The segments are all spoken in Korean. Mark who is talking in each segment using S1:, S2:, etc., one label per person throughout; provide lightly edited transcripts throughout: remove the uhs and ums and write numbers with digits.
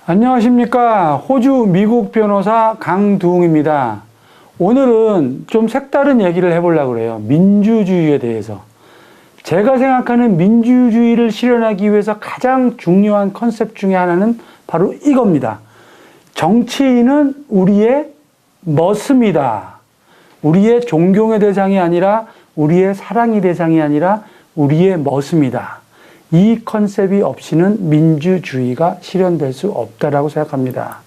S1: 안녕하십니까. 호주 미국 변호사 강두웅입니다. 오늘은 좀 색다른 얘기를 해보려고 그래요. 민주주의에 대해서. 제가 생각하는 민주주의를 실현하기 위해서 가장 중요한 컨셉 중에 하나는 바로 이겁니다. 정치인은 우리의 멋입니다. 우리의 존경의 대상이 아니라 우리의 사랑의 대상이 아니라 우리의 멋입니다. 이 컨셉이 없이는 민주주의가 실현될 수 없다라고 생각합니다.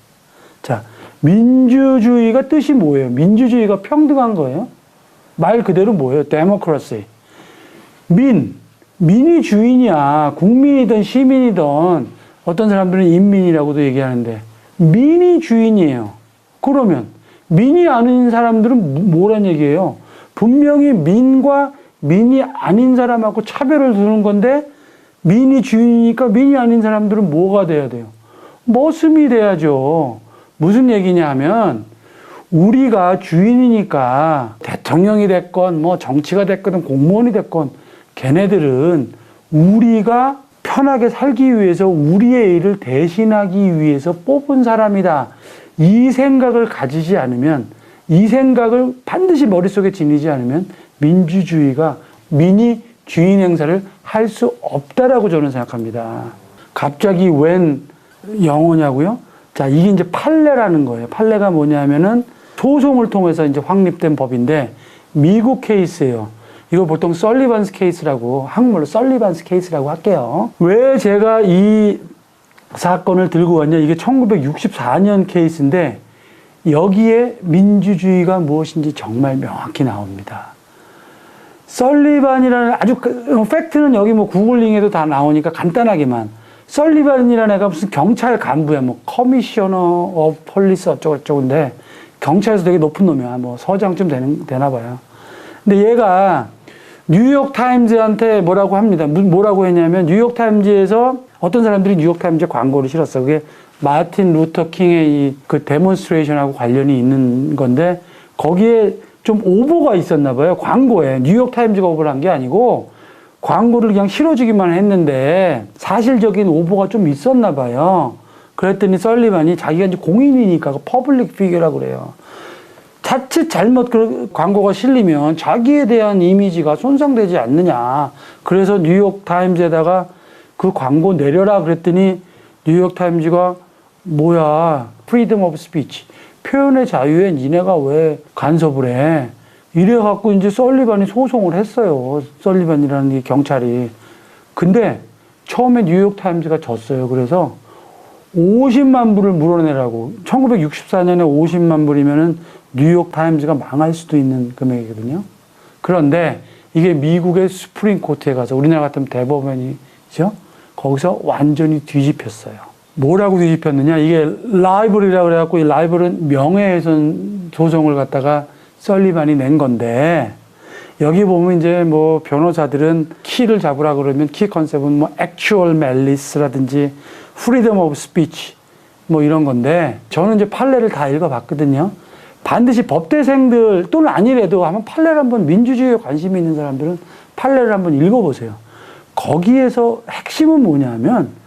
S1: 자, 민주주의가 뜻이 뭐예요? 민주주의가 평등한 거예요? 말 그대로 뭐예요? 데모크라시. 민이 주인이야. 국민이든 시민이든 어떤 사람들은 인민이라고도 얘기하는데 민이 주인이에요. 그러면 민이 아닌 사람들은 뭐란 얘기예요? 분명히 민과 민이 아닌 사람하고 차별을 두는 건데 민이 주인이니까 민이 아닌 사람들은 뭐가 돼야 돼요? 머슴이 돼야죠. 무슨 얘기냐 하면 우리가 주인이니까 대통령이 됐건 뭐 정치가 됐건 공무원이 됐건 걔네들은 우리가 편하게 살기 위해서 우리의 일을 대신하기 위해서 뽑은 사람이다. 이 생각을 가지지 않으면, 이 생각을 반드시 머릿속에 지니지 않으면 민주주의가 민이 주인 행사를 할 수 없다라고 저는 생각합니다. 갑자기 웬 영어냐고요? 자, 이게 이제 판례라는 거예요. 판례가 뭐냐면은 소송을 통해서 이제 확립된 법인데 미국 케이스예요. 이거 보통 설리반스 케이스라고, 한국말로 설리반스 케이스라고 할게요. 왜 제가 이 사건을 들고 왔냐? 이게 1964년 케이스인데 여기에 민주주의가 무엇인지 정말 명확히 나옵니다. 설리반이라는 아주 팩트는 여기 뭐 구글링에도 다 나오니까 간단하게만 설리반이라는 애가 무슨 경찰 간부야. 뭐 커미셔너 오브 폴리스 어쩌고저쩌고인데 경찰에서 되게 높은 놈이야. 뭐 서장쯤 되나 봐요. 근데 얘가 뉴욕 타임즈한테 뭐라고 합니다. 뭐라고 했냐면 뉴욕 타임즈에서 어떤 사람들이 뉴욕 타임즈에 광고를 실었어. 그게 마틴 루터 킹의 이 그 데몬스트레이션하고 관련이 있는 건데 거기에 좀 오보가 있었나 봐요. 광고에. 뉴욕 타임즈가 오보를 한 게 아니고 광고를 그냥 실어주기만 했는데 사실적인 오보가 좀 있었나 봐요. 그랬더니 설리반이 자기가 이제 공인이니까 퍼블릭 피규어라고 그래요. 자칫 잘못 그 광고가 실리면 자기에 대한 이미지가 손상되지 않느냐. 그래서 뉴욕 타임즈에다가 그 광고 내려라 그랬더니 뉴욕 타임즈가 뭐야, 프리덤 오브 스피치. 표현의 자유에 니네가 왜 간섭을 해? 이래갖고 이제 설리반이 소송을 했어요. 설리반이라는 이 경찰이. 근데 처음에 뉴욕 타임즈가 졌어요. 그래서 50만 불을 물어내라고. 1964년에 50만 불이면은 뉴욕 타임즈가 망할 수도 있는 금액이거든요. 그런데 이게 미국의 수프림 코트에 가서 우리나라 같으면 대법원이죠. 거기서 완전히 뒤집혔어요. 뭐라고 뒤집혔느냐? 이게 라이벌이라고 그래갖고 이 라이벌은 명예훼손 소송을 갖다가 설리반이 낸 건데 여기 보면 이제 뭐 변호사들은 키를 잡으라 그러면 키 컨셉은 뭐 actual malice라든지 freedom of speech 뭐 이런 건데 저는 이제 판례를 다 읽어봤거든요. 반드시 법대생들 또는 아니래도 한번 판례를 한번 민주주의에 관심이 있는 사람들은 판례를 한번 읽어보세요. 거기에서 핵심은 뭐냐면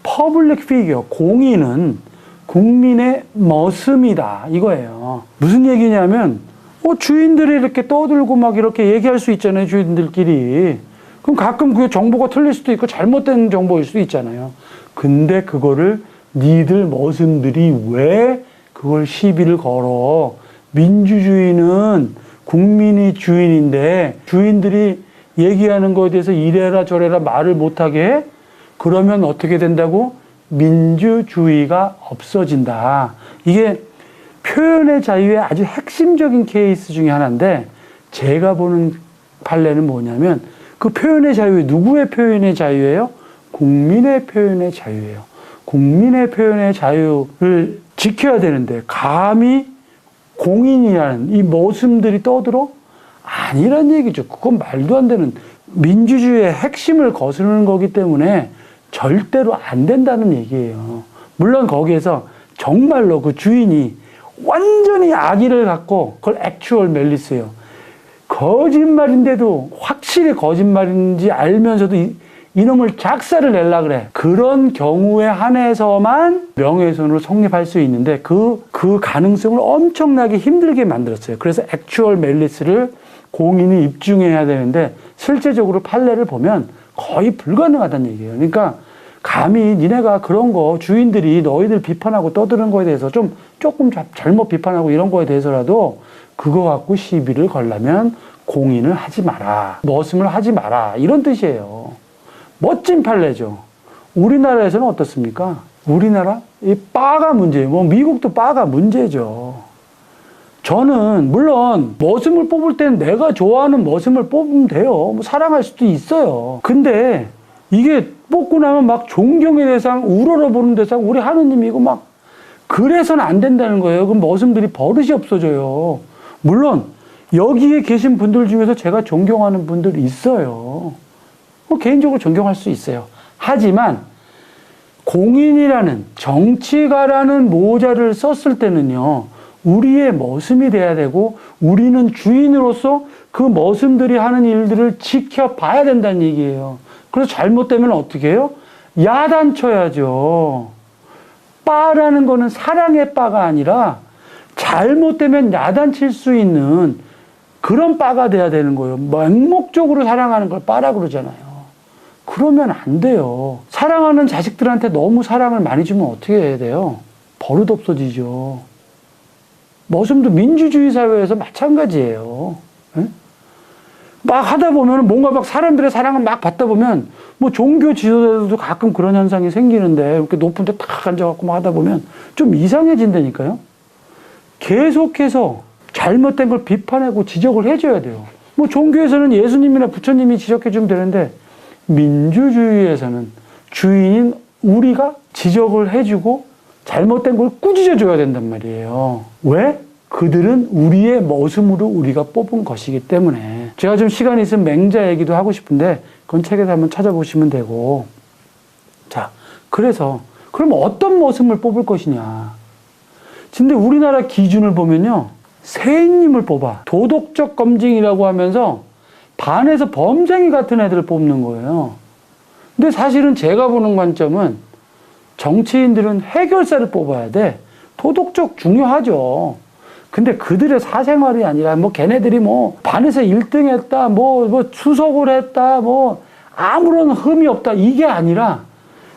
S1: 퍼블릭 피규어, 공인은 국민의 머슴이다 이거예요. 무슨 얘기냐면 주인들이 이렇게 떠들고 막 이렇게 얘기할 수 있잖아요. 주인들끼리. 그럼 가끔 그게 정보가 틀릴 수도 있고 잘못된 정보일 수도 있잖아요. 근데 그거를 니들 머슴들이 왜 그걸 시비를 걸어? 민주주의는 국민이 주인인데 주인들이 얘기하는 거에 대해서 이래라 저래라 말을 못하게 해? 그러면 어떻게 된다고? 민주주의가 없어진다. 이게 표현의 자유의 아주 핵심적인 케이스 중에 하나인데 제가 보는 판례는 뭐냐면 그 표현의 자유, 누구의 표현의 자유예요? 국민의 표현의 자유예요. 국민의 표현의 자유를 지켜야 되는데 감히 공인이라는 이 머슴들이 떠들어? 아니란 얘기죠. 그건 말도 안 되는 민주주의의 핵심을 거스르는 거기 때문에 절대로 안 된다는 얘기예요. 물론 거기에서 정말로 그 주인이 완전히 악의를 갖고 그걸 액츄얼 멜리스예요. 거짓말인데도 확실히 거짓말인지 알면서도 이놈을 작사를 낼라 그래. 그런 경우에 한해서만 명예훼손으로 성립할 수 있는데 그 가능성을 엄청나게 힘들게 만들었어요. 그래서 액추얼 멜리스를 공인이 입증해야 되는데 실제적으로 판례를 보면 거의 불가능하다는 얘기예요. 그러니까 감히 니네가 그런 거 주인들이 너희들 비판하고 떠드는 거에 대해서 조금 잘못 비판하고 이런 거에 대해서라도 그거 갖고 시비를 걸려면 공인을 하지 마라. 머슴을 하지 마라. 이런 뜻이에요. 멋진 판례죠. 우리나라에서는 어떻습니까? 우리나라? 이 바가 문제예요. 뭐 미국도 바가 문제죠. 저는 물론 머슴을 뽑을 때는 내가 좋아하는 머슴을 뽑으면 돼요. 뭐 사랑할 수도 있어요. 근데 이게 뽑고 나면 막 존경의 대상, 우러러보는 대상, 우리 하느님이고 막 그래서는 안 된다는 거예요. 그럼 머슴들이 버릇이 없어져요. 물론 여기에 계신 분들 중에서 제가 존경하는 분들이 있어요. 뭐 개인적으로 존경할 수 있어요. 하지만 공인이라는 정치가라는 모자를 썼을 때는요. 우리의 머슴이 돼야 되고 우리는 주인으로서 그 머슴들이 하는 일들을 지켜봐야 된다는 얘기예요. 그래서 잘못되면 어떻게 해요? 야단쳐야죠. 바라는 거는 사랑의 바가 아니라 잘못되면 야단칠 수 있는 그런 바가 돼야 되는 거예요. 맹목적으로 사랑하는 걸 바라 그러잖아요. 그러면 안 돼요. 사랑하는 자식들한테 너무 사랑을 많이 주면 어떻게 해야 돼요? 버릇 없어지죠. 머슴도 민주주의 사회에서 마찬가지예요. 에? 막 하다 보면 뭔가 막 사람들의 사랑을 막 받다 보면 뭐 종교 지도자들도 가끔 그런 현상이 생기는데 이렇게 높은 데 탁 앉아갖고 막 하다 보면 좀 이상해진다니까요. 계속해서 잘못된 걸 비판하고 지적을 해줘야 돼요. 뭐 종교에서는 예수님이나 부처님이 지적해주면 되는데 민주주의에서는 주인인 우리가 지적을 해주고 잘못된 걸 꾸짖어줘야 된단 말이에요. 왜? 그들은 우리의 머슴으로 우리가 뽑은 것이기 때문에. 제가 좀 시간이 있으면 맹자 얘기도 하고 싶은데 그건 책에서 한번 찾아보시면 되고. 자, 그래서 그럼 어떤 머슴을 뽑을 것이냐. 근데 우리나라 기준을 보면요. 세인님을 뽑아. 도덕적 검증이라고 하면서 반에서 범생이 같은 애들을 뽑는 거예요. 근데 사실은 제가 보는 관점은 정치인들은 해결사를 뽑아야 돼. 도덕적 중요하죠. 근데 그들의 사생활이 아니라 뭐 걔네들이 뭐 반에서 1등 했다, 뭐 수석을 했다, 뭐 아무런 흠이 없다. 이게 아니라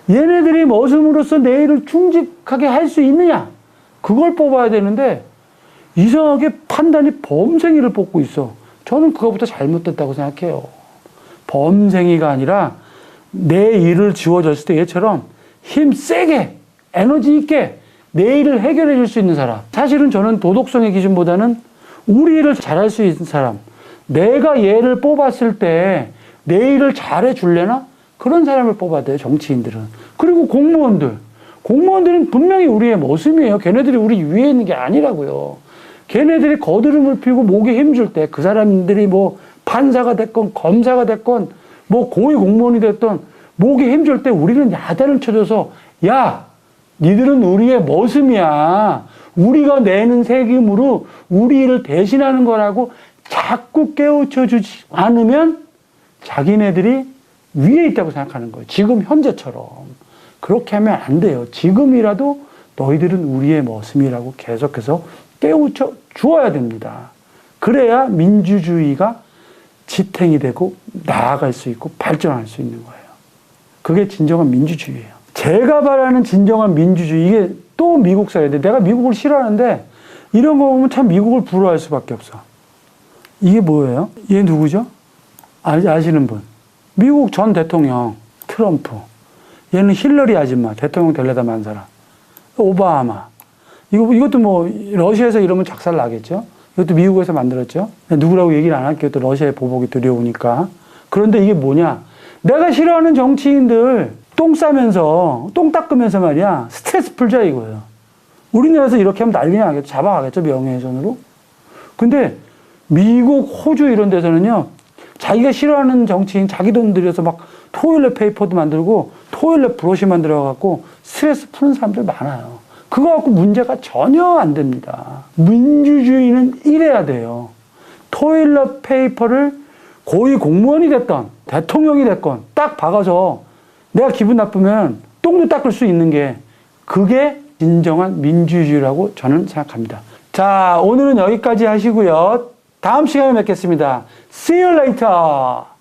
S1: 얘네들이 머슴으로서 내일을 충직하게 할 수 있느냐. 그걸 뽑아야 되는데 이상하게 판단이 범생이를 뽑고 있어. 저는 그거부터 잘못됐다고 생각해요. 범생이가 아니라 내 일을 지워졌을 때 얘처럼 힘 세게 에너지 있게 내 일을 해결해 줄 수 있는 사람. 사실은 저는 도덕성의 기준보다는 우리 일을 잘할 수 있는 사람. 내가 얘를 뽑았을 때 내 일을 잘해 줄래나? 그런 사람을 뽑아야 돼요. 정치인들은. 그리고 공무원들은 분명히 우리의 모습이에요. 걔네들이 우리 위에 있는 게 아니라고요. 걔네들이 거드름을 피우고 목에 힘줄 때 그 사람들이 뭐 판사가 됐건 검사가 됐건 뭐 고위 공무원이 됐던 목에 힘줄 때 우리는 야단을 쳐줘서 야 니들은 우리의 머슴이야. 우리가 내는 세금으로 우리 일을 대신하는 거라고 자꾸 깨우쳐주지 않으면 자기네들이 위에 있다고 생각하는 거예요. 지금 현재처럼. 그렇게 하면 안 돼요. 지금이라도 너희들은 우리의 머슴이라고 계속해서 깨우쳐 주어야 됩니다. 그래야 민주주의가 지탱이 되고 나아갈 수 있고 발전할 수 있는 거예요. 그게 진정한 민주주의예요. 제가 바라는 진정한 민주주의, 이게 또 미국 사회인데 내가 미국을 싫어하는데 이런 거 보면 참 미국을 부러워할 수밖에 없어. 이게 뭐예요? 얘 누구죠? 아시는 분. 미국 전 대통령 트럼프. 얘는 힐러리 아줌마, 대통령 되려다 만 사람. 오바마. 이것도 뭐 러시아에서 이러면 작살 나겠죠. 이것도 미국에서 만들었죠. 누구라고 얘기를 안 할게요. 또 러시아의 보복이 두려우니까. 그런데 이게 뭐냐? 내가 싫어하는 정치인들 똥 싸면서 똥 닦으면서 말이야 스트레스 풀자 이거예요. 우리나라에서 이렇게 하면 난리 나겠죠. 잡아가겠죠. 명예훼손으로. 근데 미국, 호주 이런 데서는요. 자기가 싫어하는 정치인 자기 돈 들여서 막 토일렛 페이퍼도 만들고 토일렛 브러쉬 만들어갖고 스트레스 푸는 사람들 많아요. 그거 갖고 문제가 전혀 안 됩니다. 민주주의는 이래야 돼요. 토일렛 페이퍼를 고위 공무원이 됐던 대통령이 됐건 딱 박아서 내가 기분 나쁘면 똥도 닦을 수 있는 게 그게 진정한 민주주의라고 저는 생각합니다. 자, 오늘은 여기까지 하시고요. 다음 시간에 뵙겠습니다. See you later.